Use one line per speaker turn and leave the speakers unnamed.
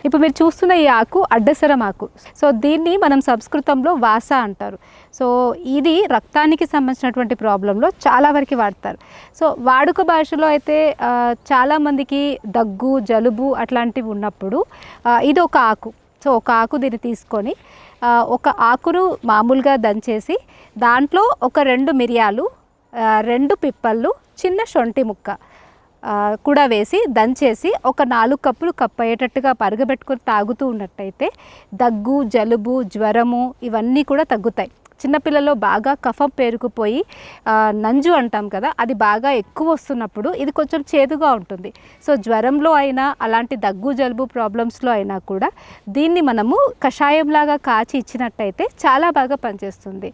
ఇప్పుడు మీరు చూస్తున్న ఈ ఆకు అడ్డసరం ఆకు. సో దీన్ని మనం సంస్కృతంలో వాస అంటారు. సో ఇది రక్తానికి సంబంధించినటువంటి ప్రాబ్లంలో చాలా వరకు వాడతారు. సో వాడుక భాషలో అయితే చాలామందికి దగ్గు, జలుబు అట్లాంటివి ఉన్నప్పుడు ఇది ఒక ఆకు. సో ఒక ఆకు దీన్ని తీసుకొని ఒక ఆకును మామూలుగా దంచేసి దాంట్లో ఒక 2 మిరియాలు, 2 పిప్పళ్ళు, చిన్న శొంఠి ముక్క కూడా వేసి దంచేసి ఒక 4 కప్పులు అయ్యేటట్టుగా పరగబెట్టుకొని తాగుతూ ఉన్నట్టయితే దగ్గు, జలుబు, జ్వరము ఇవన్నీ కూడా తగ్గుతాయి. చిన్నపిల్లల్లో బాగా కఫం పేరుకుపోయి నంజు అంటాం కదా, అది బాగా ఎక్కువ వస్తున్నప్పుడు ఇది కొంచెం చేదుగా ఉంటుంది. సో జ్వరంలో అయినా అలాంటి దగ్గు, జలుబు ప్రాబ్లమ్స్లో అయినా కూడా దీన్ని మనము కషాయంలాగా కాచి ఇచ్చినట్టయితే చాలా బాగా పనిచేస్తుంది.